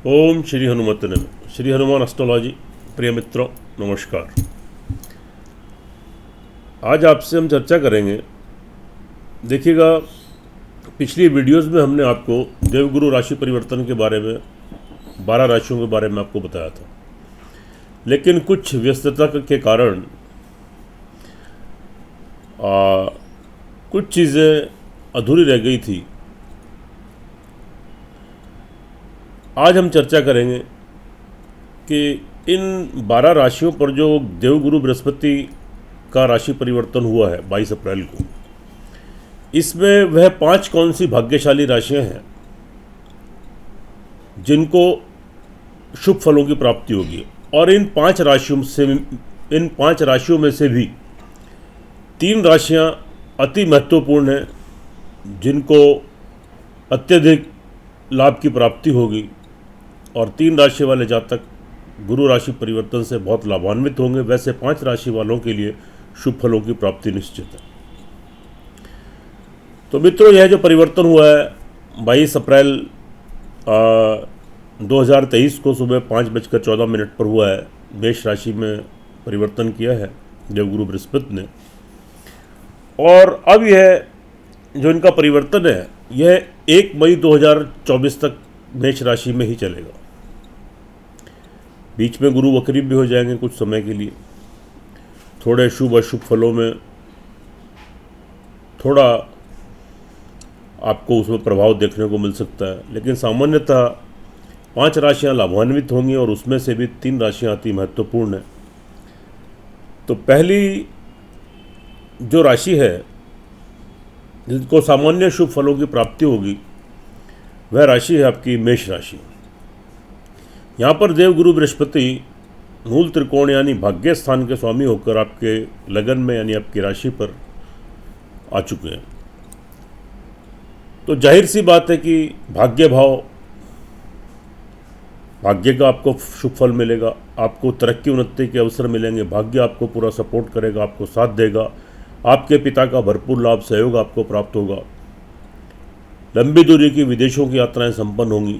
ओम श्री हनुमत नमः। श्री हनुमान एस्ट्रोलॉजी। प्रिय मित्रों, नमस्कार। आज आपसे हम चर्चा करेंगे। देखिएगा, पिछली वीडियोस में हमने आपको देवगुरु राशि परिवर्तन के बारे में 12 राशियों के बारे में आपको बताया था, लेकिन कुछ व्यस्तता के कारण कुछ चीज़ें अधूरी रह गई थी। आज हम चर्चा करेंगे कि इन 12 राशियों पर जो देवगुरु बृहस्पति का राशि परिवर्तन हुआ है 22 अप्रैल को, इसमें वह 5 कौन सी भाग्यशाली राशियां हैं जिनको शुभ फलों की प्राप्ति होगी। और इन 5 राशियों में से भी 3 राशियां अति महत्वपूर्ण हैं जिनको अत्यधिक लाभ की प्राप्ति होगी, और 3 राशि वाले जातक गुरु राशि परिवर्तन से बहुत लाभान्वित होंगे। वैसे 5 राशि वालों के लिए शुभ फलों की प्राप्ति निश्चित है। तो मित्रों, यह जो परिवर्तन हुआ है 22 अप्रैल 2023 को सुबह 5:14 पर हुआ है। मेष राशि में परिवर्तन किया है देवगुरु बृहस्पति ने, और अब यह जो इनका परिवर्तन है यह 1 मई 2024 तक मेष राशि में ही चलेगा। बीच में गुरु वक्री भी हो जाएंगे कुछ समय के लिए। थोड़े शुभ अशुभ फलों में थोड़ा आपको उसमें प्रभाव देखने को मिल सकता है, लेकिन सामान्यतः 5 राशियां लाभान्वित होंगी और उसमें से भी 3 राशियां अति महत्वपूर्ण हैं। तो पहली जो राशि है जिनको सामान्य शुभ फलों की प्राप्ति होगी वह राशि है आपकी मेष राशि। यहाँ पर देवगुरु बृहस्पति मूल त्रिकोण यानी भाग्य स्थान के स्वामी होकर आपके लगन में यानी आपकी राशि पर आ चुके हैं। तो जाहिर सी बात है कि भाग्य का आपको शुभ फल मिलेगा, आपको तरक्की उन्नति के अवसर मिलेंगे, भाग्य आपको पूरा सपोर्ट करेगा, आपको साथ देगा, आपके पिता का भरपूर लाभ सहयोग आपको प्राप्त होगा। लंबी दूरी की विदेशों की यात्राएं संपन्न होंगी,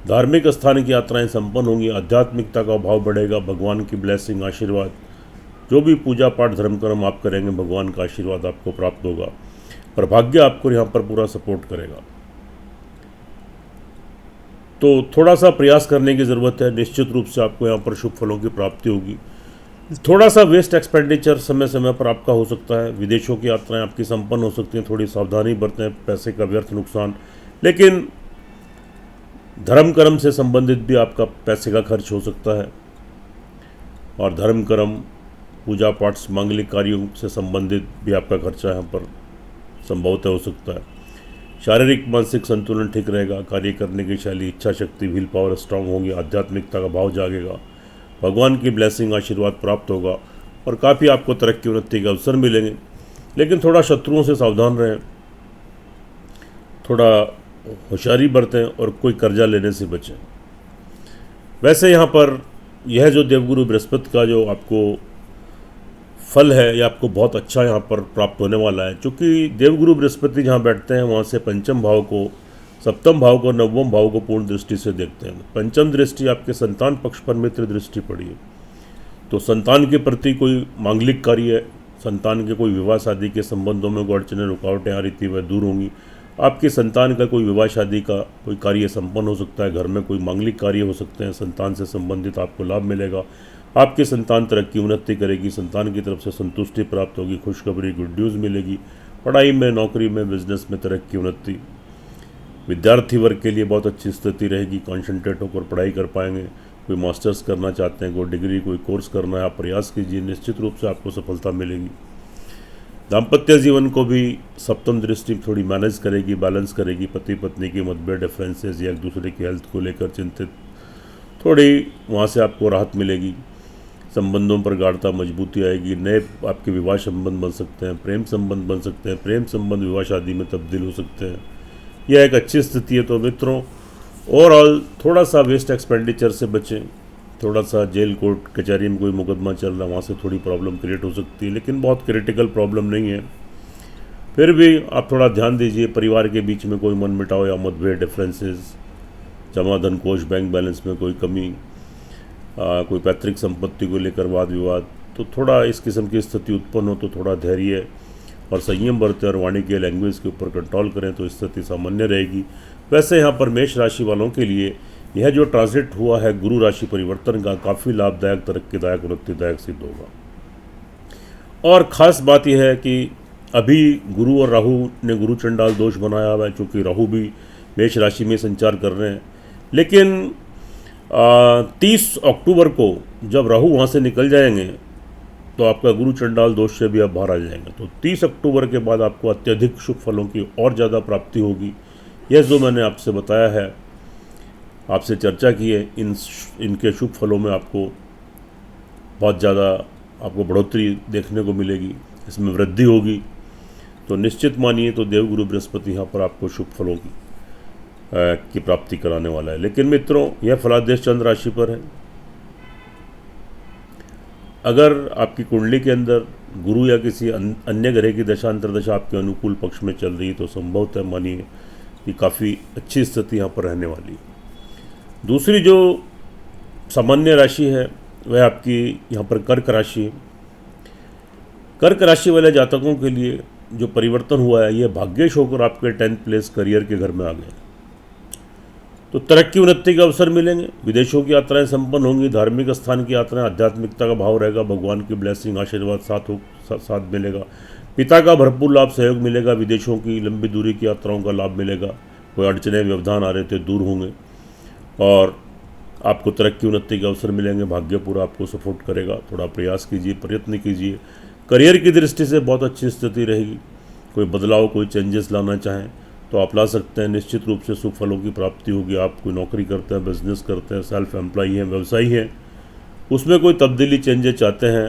धार्मिक स्थान की यात्राएं संपन्न होंगी, आध्यात्मिकता का भाव बढ़ेगा, भगवान की ब्लेसिंग आशीर्वाद, जो भी पूजा पाठ धर्म कर्म आप करेंगे भगवान का आशीर्वाद आपको प्राप्त होगा, पर भाग्य आपको यहाँ पर पूरा सपोर्ट करेगा। तो थोड़ा सा प्रयास करने की ज़रूरत है। निश्चित रूप से आपको यहाँ पर शुभ फलों की प्राप्ति होगी। थोड़ा सा वेस्ट एक्सपेंडिचर समय समय पर आपका हो सकता है, विदेशों की यात्राएं आपकी संपन्न हो सकती हैं, थोड़ी सावधानी बरतें, पैसे का व्यर्थ नुकसान, लेकिन धर्म कर्म से संबंधित भी आपका पैसे का खर्च हो सकता है, और धर्म कर्म पूजा पाठ मांगलिक कार्यों से संबंधित भी आपका खर्चा यहाँ पर संभवतः हो सकता है। शारीरिक मानसिक संतुलन ठीक रहेगा, कार्य करने की शैली इच्छा शक्ति व्हील पावर स्ट्रांग होंगी, आध्यात्मिकता का भाव जागेगा, भगवान की ब्लेसिंग आशीर्वाद प्राप्त होगा, और काफ़ी आपको तरक्की उन्नति के अवसर मिलेंगे। लेकिन थोड़ा शत्रुओं से सावधान रहें, थोड़ा होशियारी बरतें और कोई कर्जा लेने से बचें। वैसे यहाँ पर यह जो देवगुरु बृहस्पति का जो आपको फल है यह आपको बहुत अच्छा यहाँ पर प्राप्त होने वाला है, क्योंकि देवगुरु बृहस्पति जहाँ बैठते हैं वहाँ से पंचम भाव को, सप्तम भाव को, नवम भाव को पूर्ण दृष्टि से देखते हैं। पंचम दृष्टि आपके संतान पक्ष पर मित्र दृष्टि पड़ी है, तो संतान के प्रति कोई मांगलिक कार्य, संतान के कोई विवाह शादी के संबंधों में कोई अड़चनें रुकावटें आ रही थी वह दूर होंगी। आपके संतान का कोई विवाह शादी का कोई कार्य संपन्न हो सकता है, घर में कोई मांगलिक कार्य हो सकते हैं, संतान से संबंधित आपको लाभ मिलेगा, आपकी संतान तरक्की उन्नति करेगी, संतान की तरफ से संतुष्टि प्राप्त होगी, खुशखबरी गुड न्यूज़ मिलेगी, पढ़ाई में, नौकरी में, बिजनेस में तरक्की उन्नति। विद्यार्थी वर्ग के लिए बहुत अच्छी स्थिति रहेगी, कॉन्सेंट्रेट होकर पढ़ाई कर पाएंगे। कोई मास्टर्स करना चाहते हैं, कोई डिग्री कोई कोर्स करना है, आप प्रयास कीजिए, निश्चित रूप से आपको सफलता मिलेगी। दाम्पत्य जीवन को भी सप्तम दृष्टि थोड़ी मैनेज करेगी, बैलेंस करेगी। पति पत्नी की मतभेद डिफरेंसेस या एक दूसरे की हेल्थ को लेकर चिंतित, थोड़ी वहाँ से आपको राहत मिलेगी। संबंधों पर गाढ़ता मजबूती आएगी, नए आपके विवाह संबंध बन सकते हैं, प्रेम संबंध बन सकते हैं, प्रेम संबंध विवाह शादी में तब्दील हो सकते हैं। यह एक अच्छी स्थिति है। तो मित्रों, ओवरऑल थोड़ा सा वेस्ट एक्सपेंडिचर से बचें, थोड़ा सा जेल कोर्ट कचहरी में कोई मुकदमा चल रहा है वहाँ से थोड़ी प्रॉब्लम क्रिएट हो सकती है, लेकिन बहुत क्रिटिकल प्रॉब्लम नहीं है। फिर भी आप थोड़ा ध्यान दीजिए, परिवार के बीच में कोई मनमुटाव या मतभेद डिफरेंसेस जमा धन कोष बैंक बैलेंस में कोई कमी, कोई पैतृक संपत्ति को लेकर वाद विवाद, तो थोड़ा इस किस्म की स्थिति उत्पन्न हो तो थोड़ा धैर्य और संयम बरतें और वाणी के लैंग्वेज के ऊपर कंट्रोल करें तो स्थिति सामान्य रहेगी। वैसे यहाँ पर मेष राशि वालों के लिए यह जो ट्रांजिट हुआ है गुरु राशि परिवर्तन का, काफ़ी लाभदायक, तरक्कीदायक, उन्नतिदायक सिद्ध होगा। और ख़ास बात यह है कि अभी गुरु और राहु ने गुरु चंडाल दोष बनाया हुआ है, चूँकि राहु भी मेष राशि में संचार कर रहे हैं। लेकिन 30 अक्टूबर को जब राहु वहाँ से निकल जाएंगे तो आपका गुरु चंडाल दोष से भी आप बाहर आ जाएंगे। तो 30 अक्टूबर के बाद आपको अत्यधिक शुभ फलों की और ज़्यादा प्राप्ति होगी। यह जो मैंने आपसे बताया है, आपसे चर्चा की है, इनके शुभ फलों में आपको बहुत ज़्यादा आपको बढ़ोतरी देखने को मिलेगी, इसमें वृद्धि होगी। तो निश्चित मानिए तो देवगुरु बृहस्पति यहाँ पर आपको शुभ फलों की प्राप्ति कराने वाला है। लेकिन मित्रों, यह फलादेश चंद्र राशि पर है। अगर आपकी कुंडली के अंदर गुरु या किसी अन्य ग्रह की दशा अंतर्दशा आपके अनुकूल पक्ष में चल रही है तो संभवतः मानिए कि काफ़ी अच्छी स्थिति यहाँ पर रहने वाली है। दूसरी जो सामान्य राशि है वह आपकी यहाँ पर कर्क राशि है। कर्क राशि वाले जातकों के लिए जो परिवर्तन हुआ है, यह भाग्यश होकर आपके 10th प्लेस करियर के घर में आ गए। तो तरक्की उन्नति के अवसर मिलेंगे, विदेशों की यात्राएं संपन्न होंगी, धार्मिक स्थान की यात्राएं, आध्यात्मिकता का भाव रहेगा, भगवान की ब्लेसिंग आशीर्वाद साथ मिलेगा, पिता का भरपूर लाभ सहयोग मिलेगा, विदेशों की लंबी दूरी की यात्राओं का लाभ मिलेगा, कोई अड़चने व्यवधान आ रहे थे दूर होंगे और आपको तरक्की उन्नति के अवसर मिलेंगे। भाग्य पूरा आपको सपोर्ट करेगा, थोड़ा प्रयास कीजिए, प्रयत्न कीजिए। करियर की दृष्टि से बहुत अच्छी स्थिति रहेगी। कोई बदलाव, कोई चेंजेस लाना चाहें तो आप ला सकते हैं। निश्चित रूप से सुख फलों की प्राप्ति होगी। आप कोई नौकरी करते हैं, बिजनेस करते हैं, सेल्फ एम्प्लॉई हैं, व्यवसायी हैं, उसमें कोई तब्दीली चेंजेस चाहते हैं,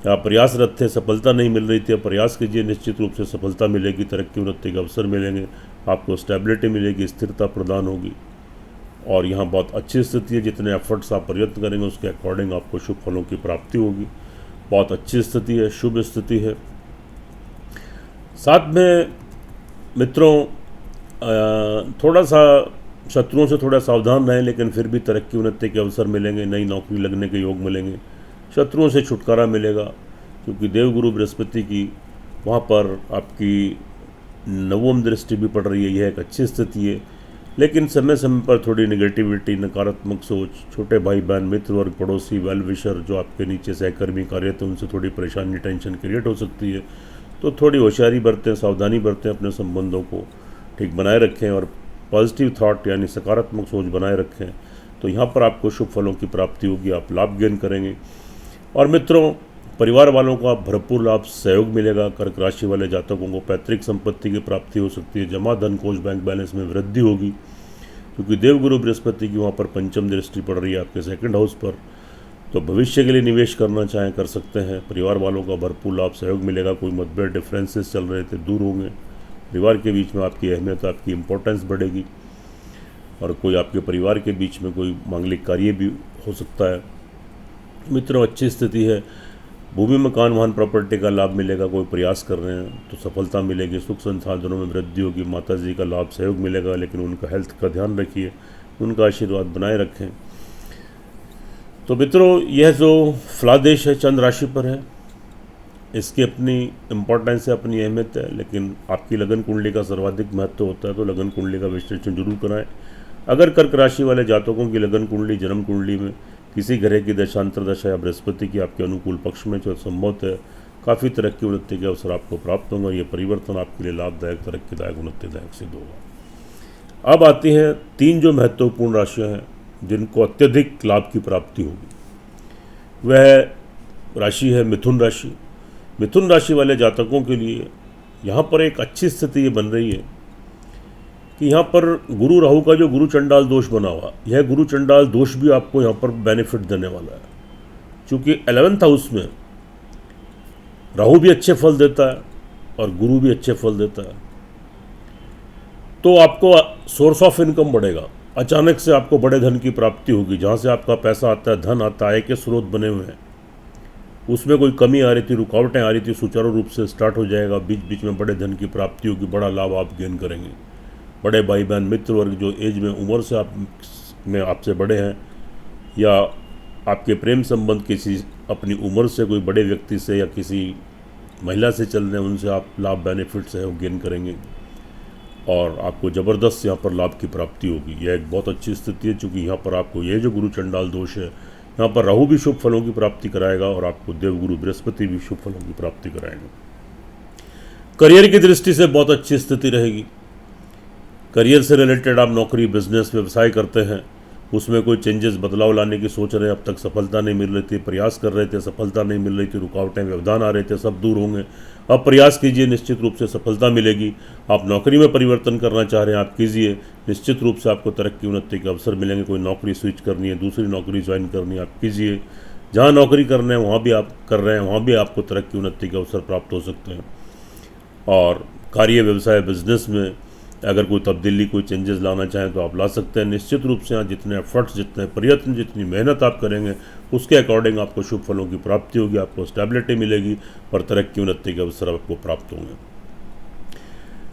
आप प्रयासरत थे, सफलता नहीं मिल रही थी, प्रयास कीजिए, निश्चित रूप से सफलता मिलेगी, तरक्की उन्नति के अवसर मिलेंगे, आपको स्टेबिलिटी मिलेगी, स्थिरता प्रदान होगी और यहाँ बहुत अच्छी स्थिति है। जितने एफर्ट्स आप प्रयत्न करेंगे उसके अकॉर्डिंग आपको शुभ फलों की प्राप्ति होगी। बहुत अच्छी स्थिति है, शुभ स्थिति है। साथ में मित्रों, थोड़ा सा शत्रुओं से थोड़ा सावधान रहें, लेकिन फिर भी तरक्की उन्नति के अवसर मिलेंगे, नई नौकरी लगने के योग मिलेंगे, शत्रुओं से छुटकारा मिलेगा, क्योंकि देवगुरु बृहस्पति की वहाँ पर आपकी 9वीं दृष्टि भी पड़ रही है। यह एक अच्छी स्थिति है। लेकिन समय समय पर थोड़ी नेगेटिविटी, नकारात्मक सोच, छोटे भाई बहन, मित्र वर्ग, पड़ोसी, वेल विशर जो आपके नीचे सहकर्मी कार्य थे उनसे थोड़ी परेशानी, टेंशन क्रिएट हो सकती है। तो थोड़ी होशियारी बरतें, सावधानी बरतें, अपने संबंधों को ठीक बनाए रखें और पॉजिटिव थॉट यानी सकारात्मक सोच बनाए रखें। तो यहाँ पर आपको शुभ फलों की प्राप्ति होगी, आप लाभ गेन करेंगे। और मित्रों, परिवार वालों का भरपूर लाभ सहयोग मिलेगा। कर्क राशि वाले जातकों को पैतृक संपत्ति की प्राप्ति हो सकती है, जमा धन कोष बैंक बैलेंस में वृद्धि होगी, क्योंकि देवगुरु बृहस्पति की वहाँ पर पंचम दृष्टि पड़ रही है आपके 2nd हाउस पर। तो भविष्य के लिए निवेश करना चाहें कर सकते हैं। परिवार वालों का भरपूर लाभ सहयोग मिलेगा। कोई मतभेद, डिफरेंसेस चल रहे थे, दूर होंगे। परिवार के बीच में आपकी अहमियत, आपकी इम्पोर्टेंस बढ़ेगी और कोई आपके परिवार के बीच में कोई मांगलिक कार्य भी हो सकता है। मित्रों, अच्छी स्थिति है। भूमि, मकान, वाहन, प्रॉपर्टी का लाभ मिलेगा। कोई प्रयास कर रहे हैं तो सफलता मिलेगी। सुख संसाधनों में वृद्धि होगी। माता जी का लाभ सहयोग मिलेगा, लेकिन उनका हेल्थ का ध्यान रखिए, उनका आशीर्वाद बनाए रखें। तो मित्रों, यह जो फलादेश है चंद्र राशि पर है, इसकी अपनी इम्पोर्टेंस है, अपनी अहमियत है, लेकिन आपकी लगन कुंडली का सर्वाधिक महत्व होता है। तो लगन कुंडली का विश्लेषण जरूर कराएं। अगर कर्क राशि वाले जातकों की लगन कुंडली, जन्म कुंडली में किसी ग्रह की दशा अंतर्दशा या बृहस्पति की आपके अनुकूल पक्ष में जो संभव है, काफ़ी तरक्की उन्नति के अवसर आपको प्राप्त होंगे। ये परिवर्तन आपके लिए लाभदायक, तरक्कीदायक, उन्नतिदायक सिद्ध होगा। अब आती हैं 3 जो महत्वपूर्ण राशियाँ हैं जिनको अत्यधिक लाभ की प्राप्ति होगी। वह राशि है मिथुन राशि। मिथुन राशि वाले जातकों के लिए यहाँ पर एक अच्छी स्थिति ये बन रही है कि यहाँ पर गुरु राहु का जो गुरु चंडाल दोष बना हुआ, यह गुरु चंडाल दोष भी आपको यहाँ पर बेनिफिट देने वाला है, क्योंकि 11th हाउस में राहु भी अच्छे फल देता है और गुरु भी अच्छे फल देता है। तो आपको सोर्स ऑफ इनकम बढ़ेगा। अचानक से आपको बड़े धन की प्राप्ति होगी। जहाँ से आपका पैसा आता है, धन आता है, आय के स्रोत बने हुए हैं, उसमें कोई कमी आ रही थी, रुकावटें आ रही थी, सुचारू रूप से स्टार्ट हो जाएगा। बीच बीच में बड़े धन की प्राप्ति होगी, बड़ा लाभ आप गेन करेंगे, बड़े भाई बहन मित्र वर्ग जो एज में उम्र से आपसे बड़े हैं, या आपके प्रेम संबंध किसी अपनी उम्र से कोई बड़े व्यक्ति से या किसी महिला से चल रहे हैं, उनसे आप लाभ बेनिफिट सहयोग गेन करेंगे और आपको ज़बरदस्त यहाँ पर लाभ की प्राप्ति होगी। यह एक बहुत अच्छी स्थिति है, चूँकि यहाँ पर आपको ये जो गुरु चंडाल दोष है, यहाँ पर राहु भी शुभ फलों की प्राप्ति कराएगा और आपको देवगुरु बृहस्पति भी शुभ फलों की प्राप्ति कराएंगे। करियर की दृष्टि से बहुत अच्छी स्थिति रहेगी। करियर से रिलेटेड आप नौकरी, बिजनेस, व्यवसाय करते हैं, उसमें कोई चेंजेस, बदलाव लाने की सोच रहे हैं, अब तक सफलता नहीं मिल रही थी, प्रयास कर रहे थे, सफलता नहीं मिल रही थी, रुकावटें, व्यवधान आ रहे थे, सब दूर होंगे। अब प्रयास कीजिए, निश्चित रूप से सफलता मिलेगी। आप नौकरी में परिवर्तन करना चाह रहे हैं, आप कीजिए, निश्चित रूप से आपको तरक्की, उन्नति के अवसर मिलेंगे। कोई नौकरी स्विच करनी है, दूसरी नौकरी ज्वाइन करनी है, आप कीजिए। जहाँ नौकरी करना है वहाँ भी आप कर रहे हैं, वहाँ भी आपको तरक्की, उन्नति के अवसर प्राप्त हो सकते हैं। और कार्य, व्यवसाय, बिजनेस में अगर कोई तब्दीली, कोई चेंजेस लाना चाहें तो आप ला सकते हैं। निश्चित रूप से यहाँ जितने एफर्ट्स, जितने प्रयत्न, जितनी मेहनत आप करेंगे, उसके अकॉर्डिंग आपको शुभ फलों की प्राप्ति होगी, आपको स्टेबिलिटी मिलेगी और तरक्की, उन्नति के अवसर आपको प्राप्त होंगे।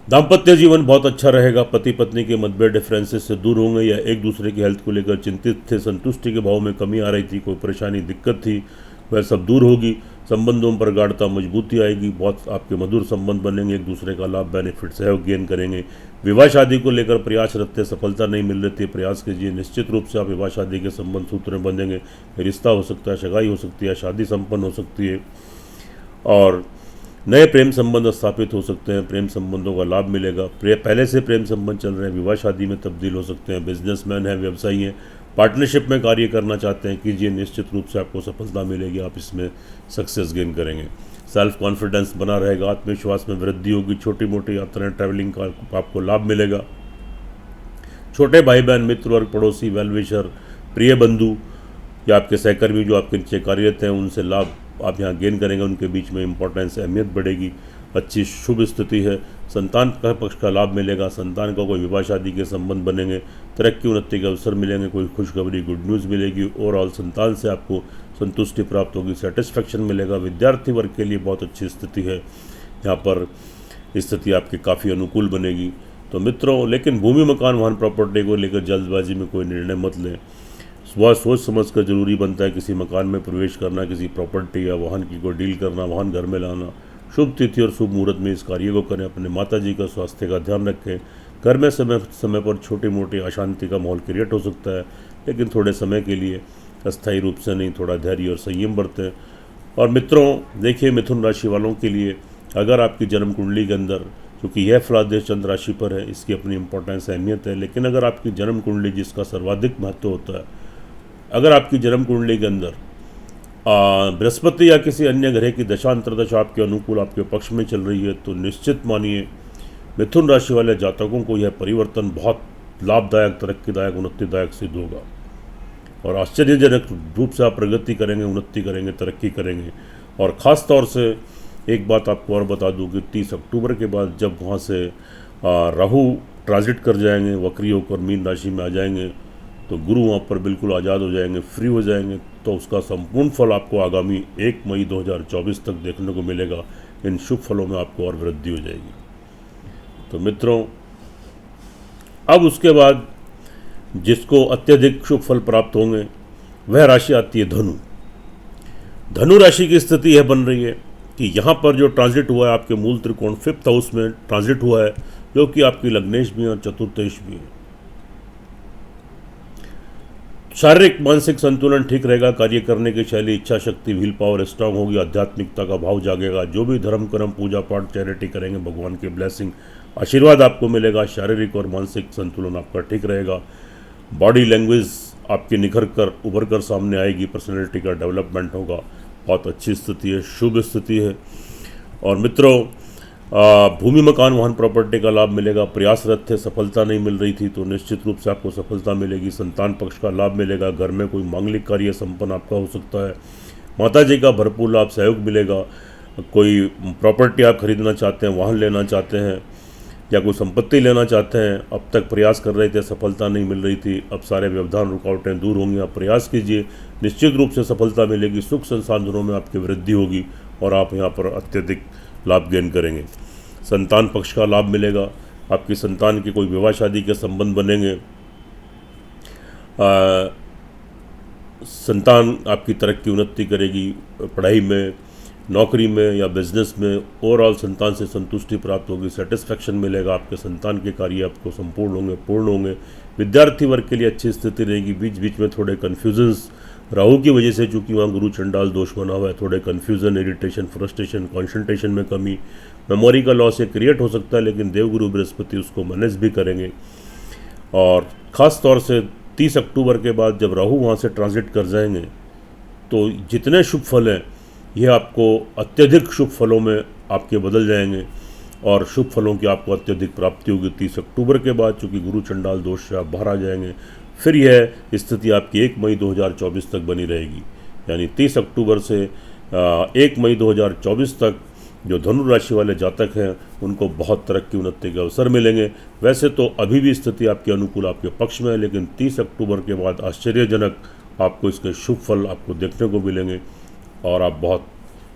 दाम्पत्य जीवन बहुत अच्छा रहेगा। पति पत्नी के मतभेद, डिफरेंसेस से दूर होंगे, या एक दूसरे की हेल्थ को लेकर चिंतित थे, संतुष्टि के भाव में कमी आ रही थी, कोई परेशानी, दिक्कत थी, वह सब दूर होगी। संबंधों पर गाढ़ता, मजबूती आएगी, बहुत आपके मधुर संबंध बनेंगे, एक दूसरे का लाभ, बेनिफिट, सहयोग गेन करेंगे। विवाह शादी को लेकर प्रयासरत थे, सफलता नहीं मिल रही थी, प्रयास कीजिए, निश्चित रूप से आप विवाह शादी के संबंध सूत्र में बंधेंगे। रिश्ता हो सकता है, सगाई हो सकती है, शादी संपन्न हो सकती है और नए प्रेम संबंध स्थापित हो सकते हैं। प्रेम संबंधों का लाभ मिलेगा। पहले से प्रेम संबंध चल रहे हैं, विवाह शादी में तब्दील हो सकते हैं। बिजनेसमैन हैं, व्यवसायी हैं, पार्टनरशिप में कार्य करना चाहते हैं, कीजिए, निश्चित रूप से आपको सफलता मिलेगी, आप इसमें सक्सेस गेन करेंगे। सेल्फ कॉन्फिडेंस बना रहेगा, आत्मविश्वास में वृद्धि होगी। छोटी मोटी यात्राएं, ट्रैवलिंग का आपको लाभ मिलेगा। छोटे भाई बहन, मित्र वर्ग, पड़ोसी, वेल विशर, प्रिय बंधु या आपके सहकर्मी जो आपके नीचे कार्यरत हैं, उनसे लाभ आप यहाँ गेन करेंगे। उनके बीच में इंपॉर्टेंस, अहमियत बढ़ेगी। अच्छी शुभ स्थिति है। संतान का पक्ष का लाभ मिलेगा। संतान का कोई विवाह शादी के संबंध बनेंगे, तरक्की, उन्नति के अवसर मिलेंगे, कोई खुशखबरी, गुड न्यूज़ मिलेगी। ओवरऑल संतान से आपको संतुष्टि प्राप्त होगी, सेटिस्फैक्शन मिलेगा। विद्यार्थी वर्ग के लिए बहुत अच्छी स्थिति है। यहाँ पर स्थिति आपकी काफ़ी अनुकूल बनेगी। तो मित्रों, लेकिन भूमि, मकान, वाहन, प्रॉपर्टी को लेकर जल्दबाजी में कोई निर्णय मत लें। वह सोच समझ कर जरूरी बनता है। किसी मकान में प्रवेश करना, किसी प्रॉपर्टी या वाहन की कोई डील करना, वाहन घर में लाना, शुभ तिथि और शुभ मुहूर्त में इस कार्य को करें। अपने माता जी का स्वास्थ्य का ध्यान रखें। घर में समय समय पर छोटी मोटी अशांति का माहौल क्रिएट हो सकता है, लेकिन थोड़े समय के लिए, अस्थायी रूप से नहीं। थोड़ा धैर्य और संयम बरतें। और मित्रों देखिए, मिथुन राशि वालों के लिए अगर आपकी जन्म कुंडली के अंदर, क्योंकि यह फलादेश चंद्र राशि पर है, इसकी अपनी इंपॉर्टेंस, अहमियत है, लेकिन अगर आपकी जन्म कुंडली, जिसका सर्वाधिक महत्व होता है, अगर आपकी जन्म कुंडली के अंदर बृहस्पति या किसी अन्य ग्रह की दशा अंतर्दशा आपके अनुकूल, आपके पक्ष में चल रही है, तो निश्चित मानिए मिथुन राशि वाले जातकों को यह परिवर्तन बहुत लाभदायक, तरक्कीदायक, उन्नतिदायक सिद्ध होगा और आश्चर्यजनक रूप से आप प्रगति करेंगे, उन्नति करेंगे, तरक्की करेंगे। और ख़ास तौर से एक बात आपको और बता दूं कि 30 अक्टूबर के बाद जब वहाँ से राहु ट्रांजिट कर जाएंगे, वक्री होकर मीन राशि में आ जाएंगे, तो गुरु वहाँ पर बिल्कुल आज़ाद हो जाएंगे, फ्री हो जाएंगे। तो उसका संपूर्ण फल आपको आगामी 1 मई 2024 तक देखने को मिलेगा। इन शुभ फलों में आपको और वृद्धि हो जाएगी। तो मित्रों, अब उसके बाद जिसको अत्यधिक शुभ फल प्राप्त होंगे वह राशि आती है धनु। धनु राशि की स्थिति यह बन रही है कि यहाँ पर जो ट्रांजिट हुआ है आपके मूल त्रिकोण 5th हाउस में ट्रांजिट हुआ है, जो कि आपकी लग्नेश भी है और चतुर्थेश भी है। शारीरिक मानसिक संतुलन ठीक रहेगा। कार्य करने की शैली, इच्छा शक्ति, व्हील पावर स्ट्रांग होगी। आध्यात्मिकता का भाव जागेगा। जो भी धर्म कर्म, पूजा पाठ, चैरिटी करेंगे, भगवान की ब्लेसिंग, आशीर्वाद आपको मिलेगा। शारीरिक और मानसिक संतुलन आपका ठीक रहेगा। बॉडी लैंग्वेज आपकी निखर कर उभर कर सामने आएगी। पर्सनैलिटी का डेवलपमेंट होगा। बहुत अच्छी स्थिति है, शुभ स्थिति है। और मित्रों, भूमि, मकान, वाहन, प्रॉपर्टी का लाभ मिलेगा। प्रयासरत थे, सफलता नहीं मिल रही थी, तो निश्चित रूप से आपको सफलता मिलेगी। संतान पक्ष का लाभ मिलेगा। घर में कोई मांगलिक कार्य संपन्न आपका हो सकता है। माता जी का भरपूर लाभ, सहयोग मिलेगा। कोई प्रॉपर्टी आप खरीदना चाहते हैं, वाहन लेना चाहते हैं या कोई संपत्ति लेना चाहते हैं, अब तक प्रयास कर रहे थे, सफलता नहीं मिल रही थी, अब सारे व्यवधान, रुकावटें दूर होंगी। आप प्रयास कीजिए, निश्चित रूप से सफलता मिलेगी। सुख संसाधनों में आपकी वृद्धि होगी और आप यहाँ पर अत्यधिक लाभ गेन करेंगे। संतान पक्ष का लाभ मिलेगा। आपकी संतान के कोई विवाह शादी के संबंध बनेंगे, संतान आपकी तरक्की उन्नति करेगी, पढ़ाई में, नौकरी में या बिजनेस में ओवरऑल संतान से संतुष्टि प्राप्त होगी, सेटिस्फैक्शन मिलेगा, आपके संतान के कार्य आपको संपूर्ण होंगे, पूर्ण होंगे। विद्यार्थी वर्ग के लिए अच्छी स्थिति रहेगी। बीच बीच में थोड़े कन्फ्यूजन्स राहु की वजह से, चूँकि वहाँ गुरु चंडाल दोष बना हुआ है, थोड़े कन्फ्यूजन, इरिटेशन, फ्रस्ट्रेशन, कॉन्सेंट्रेशन में कमी, मेमोरी का लॉस ये क्रिएट हो सकता है, लेकिन देवगुरु बृहस्पति उसको मैनेज भी करेंगे। और ख़ास तौर से 30 अक्टूबर के बाद जब राहु वहाँ से ट्रांजिट कर जाएंगे तो जितने शुभ फल हैं ये आपको अत्यधिक शुभ फलों में आपके बदल जाएंगे और शुभ फलों की आपको अत्यधिक प्राप्ति होगी 30 अक्टूबर के बाद, चूँकि गुरु चंडाल दोष से आप बाहर आ जाएंगे। फिर यह स्थिति आपकी 1 मई 2024 तक बनी रहेगी, यानी 30 अक्टूबर से 1 मई 2024 तक जो धनु राशि वाले जातक हैं उनको बहुत तरक्की उन्नति के अवसर मिलेंगे। वैसे तो अभी भी स्थिति आपके अनुकूल, आपके पक्ष में है, लेकिन 30 अक्टूबर के बाद आश्चर्यजनक आपको इसके शुभ फल आपको देखने को मिलेंगे और आप बहुत,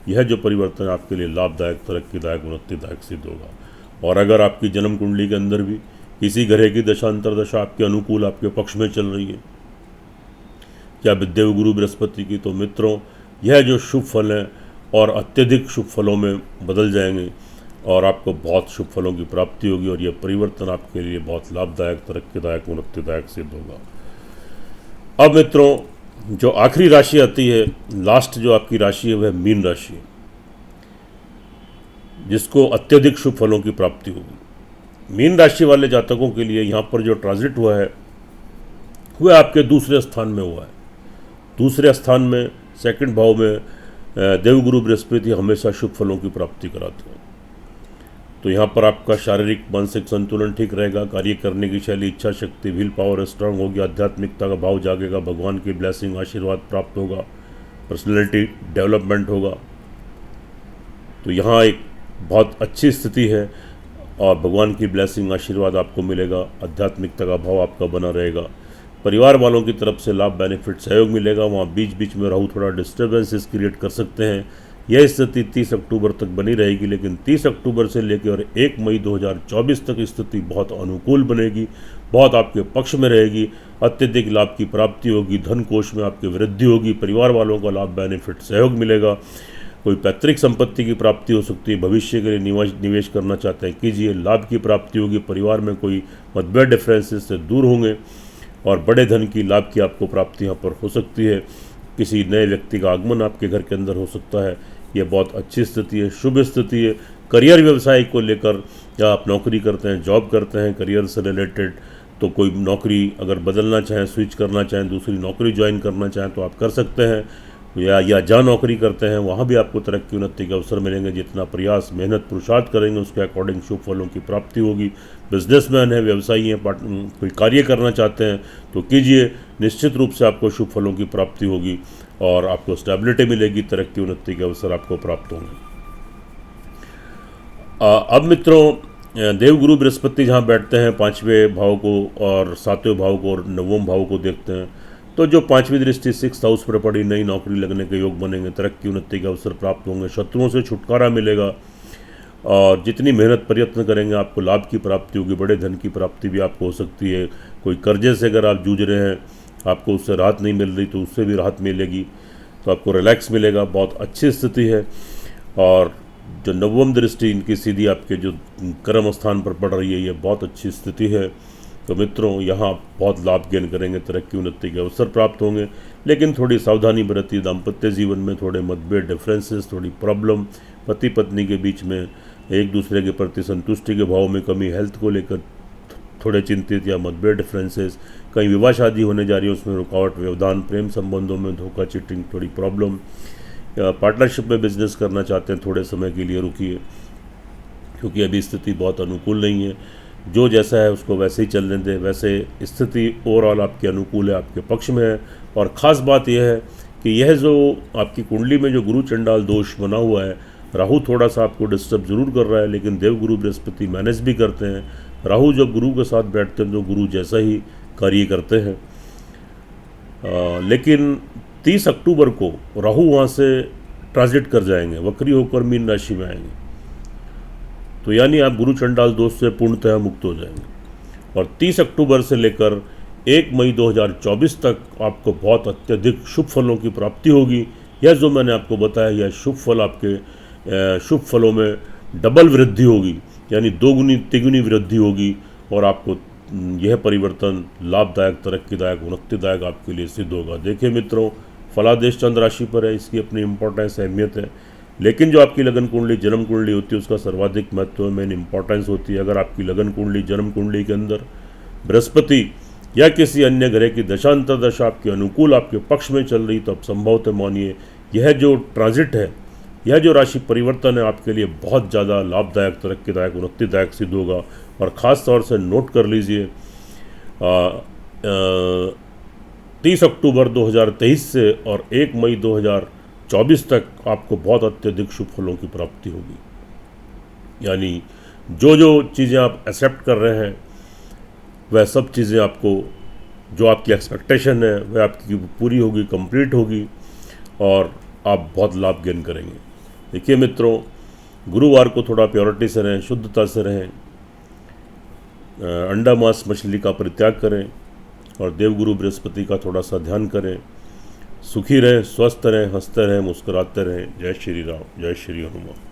यह जो परिवर्तन है आपके लिए लाभदायक, तरक्कीदायक, उन्नतिदायक सिद्ध होगा। और अगर आपकी जन्म कुंडली के अंदर भी किसी ग्रह की दशा अंतरदशा आपके अनुकूल, आपके पक्ष में चल रही है, क्या देवगुरु बृहस्पति की, तो मित्रों यह जो शुभ फल हैं और अत्यधिक शुभ फलों में बदल जाएंगे और आपको बहुत शुभ फलों की प्राप्ति होगी और यह परिवर्तन आपके लिए बहुत लाभदायक, तरक्कीदायक, उन्नतिदायक सिद्ध होगा। अब मित्रों जो आखिरी राशि आती है, लास्ट जो आपकी राशि है वह मीन राशि है, जिसको अत्यधिक शुभ फलों की प्राप्ति होगी। मीन राशि वाले जातकों के लिए यहाँ पर जो ट्रांजिट हुआ है वह आपके दूसरे स्थान में हुआ है। दूसरे स्थान में, सेकंड भाव में देवगुरु बृहस्पति हमेशा शुभ फलों की प्राप्ति कराते हैं। तो यहाँ पर आपका शारीरिक मानसिक संतुलन ठीक रहेगा, कार्य करने की शैली, इच्छा शक्ति, विल पावर स्ट्रांग होगी, आध्यात्मिकता का भाव जागेगा, भगवान की ब्लेसिंग, आशीर्वाद प्राप्त होगा, पर्सनैलिटी डेवलपमेंट होगा। तो यहाँ एक बहुत अच्छी स्थिति है और भगवान की ब्लेसिंग, आशीर्वाद आपको मिलेगा, आध्यात्मिकता का भाव आपका बना रहेगा, परिवार वालों की तरफ से लाभ, बेनिफिट, सहयोग मिलेगा। वहाँ बीच बीच में राहु थोड़ा डिस्टर्बेंसेस क्रिएट कर सकते हैं। यह स्थिति 30 अक्टूबर तक बनी रहेगी, लेकिन 30 अक्टूबर से लेकर 1 मई 2024 तक स्थिति बहुत अनुकूल बनेगी, बहुत आपके पक्ष में रहेगी, अत्यधिक लाभ की प्राप्ति होगी, धन कोष में आपकी वृद्धि होगी, परिवार वालों का लाभ, बेनिफिट, सहयोग मिलेगा, कोई पैतृक संपत्ति की प्राप्ति हो सकती है, भविष्य के लिए निवेश करना चाहते हैं कीजिए, लाभ की प्राप्ति होगी, परिवार में कोई मतभेद डिफरेंसेस से दूर होंगे और बड़े धन की लाभ की आपको प्राप्ति यहाँ पर हो सकती है। किसी नए व्यक्ति का आगमन आपके घर के अंदर हो सकता है। यह बहुत अच्छी स्थिति है, शुभ स्थिति है। करियर व्यवसाय को लेकर, या आप नौकरी करते हैं, जॉब करते हैं, करियर से रिलेटेड, तो कोई नौकरी अगर बदलना चाहें, स्विच करना चाहें, दूसरी नौकरी ज्वाइन करना चाहें तो आप कर सकते हैं, या जहाँ नौकरी करते हैं वहाँ भी आपको तरक्की उन्नति के अवसर मिलेंगे। जितना प्रयास, मेहनत, पुरुषार्थ करेंगे उसके अकॉर्डिंग शुभ फलों की प्राप्ति होगी। बिजनेसमैन है, व्यवसायी हैं, कोई कार्य करना चाहते हैं तो कीजिए, निश्चित रूप से आपको शुभ फलों की प्राप्ति होगी और आपको स्टेबिलिटी मिलेगी, तरक्की उन्नति के अवसर आपको प्राप्त होंगे। अब मित्रों देवगुरु बृहस्पति जहाँ बैठते हैं 5वें भाव को और 7वें भाव को और 9वें भाव को देखते हैं, तो जो 5वीं दृष्टि 6th हाउस पर पड़ी, नई नौकरी लगने के योग बनेंगे, तरक्की उन्नति के अवसर प्राप्त होंगे, शत्रुओं से छुटकारा मिलेगा और जितनी मेहनत प्रयत्न करेंगे आपको लाभ की प्राप्ति होगी, बड़े धन की प्राप्ति भी आपको हो सकती है। कोई कर्जे से अगर आप जूझ रहे हैं, आपको उससे राहत नहीं मिल रही तो उससे भी राहत मिलेगी, तो आपको रिलैक्स मिलेगा, बहुत अच्छी स्थिति है। और जो 9वीं दृष्टि इनकी सीधी आपके जो कर्म स्थान पर पड़ रही है, ये बहुत अच्छी स्थिति है। तो मित्रों यहाँ बहुत लाभ गेन करेंगे, तरक्की उन्नति के अवसर प्राप्त होंगे, लेकिन थोड़ी सावधानी बरतिए। दाम्पत्य जीवन में थोड़े मतभेद, डिफरेंसेस, थोड़ी प्रॉब्लम, पति पत्नी के बीच में एक दूसरे के प्रति संतुष्टि के भाव में कमी, हेल्थ को लेकर थोड़े चिंतित या मतभेद, डिफरेंसेस, कहीं विवाह शादी होने जा रही है उसमें रुकावट, व्यवधान, प्रेम संबंधों में धोखा, चीटिंग, थोड़ी प्रॉब्लम, पार्टनरशिप में बिजनेस करना चाहते हैं थोड़े समय के लिए रुकिए, क्योंकि अभी स्थिति बहुत अनुकूल नहीं है। जो जैसा है उसको वैसे ही चलने दें। वैसे स्थिति ओवरऑल आपके अनुकूल है, आपके पक्ष में है। और ख़ास बात यह है कि यह जो आपकी कुंडली में जो गुरु चंडाल दोष बना हुआ है, राहु थोड़ा सा आपको डिस्टर्ब जरूर कर रहा है, लेकिन देवगुरु बृहस्पति मैनेज भी करते हैं। राहु जब गुरु के साथ बैठते हैं तो गुरु जैसा ही कार्य करते हैं। लेकिन 30 अक्टूबर को राहु वहाँ से ट्रांजिट कर जाएंगे, वक्री होकर मीन राशि में आएंगे। तो यानी आप गुरु चंडाल दोष से पूर्णतः मुक्त हो जाएंगे। और 30 अक्टूबर से लेकर 1 मई 2024 तक आपको बहुत अत्यधिक शुभ फलों की प्राप्ति होगी। यह जो मैंने आपको बताया, यह शुभ फल आपके शुभ फलों में डबल वृद्धि होगी, यानी दोगुनी तिगुनी वृद्धि होगी और आपको यह परिवर्तन लाभदायक, तरक्कीदायक, उन्नतिदायक आपके लिए सिद्ध होगा। देखिए मित्रों, फलादेश चंद्र राशि पर है, इसकी अपनी इंपॉर्टेंस, अहमियत है, लेकिन जो आपकी लगन कुंडली, जन्म कुंडली होती है, उसका सर्वाधिक महत्व, मेन इंपॉर्टेंस होती है। अगर आपकी लगन कुंडली, जन्म कुंडली के अंदर बृहस्पति या किसी अन्य ग्रह की दशांतर दशा आपके अनुकूल, आपके पक्ष में चल रही, तो आप संभवतः मानिए यह जो ट्रांजिट है, यह जो राशि परिवर्तन है, आपके लिए बहुत ज़्यादा लाभदायक, तरक्कीदायक, उन्नतिदायक सिद्ध होगा। और ख़ास तौर से नोट कर लीजिए, 30 अक्टूबर 2023 से और 1 मई 2024 तक आपको बहुत अत्यधिक शुभ फलों की प्राप्ति होगी। यानी जो जो चीज़ें आप एक्सेप्ट कर रहे हैं, वह सब चीज़ें आपको, जो आपकी एक्सपेक्टेशन है, वह आपकी पूरी होगी, कंप्लीट होगी और आप बहुत लाभ गेन करेंगे। देखिए मित्रों, गुरुवार को थोड़ा प्योरिटी से रहें, शुद्धता से रहें, अंडा मांस मछली का परित्याग करें और देवगुरु बृहस्पति का थोड़ा सा ध्यान करें। सुखी रहें, स्वस्थ रहें, हंसते रहें, मुस्कुराते रहें। जय श्री राम, जय श्री हनुमान।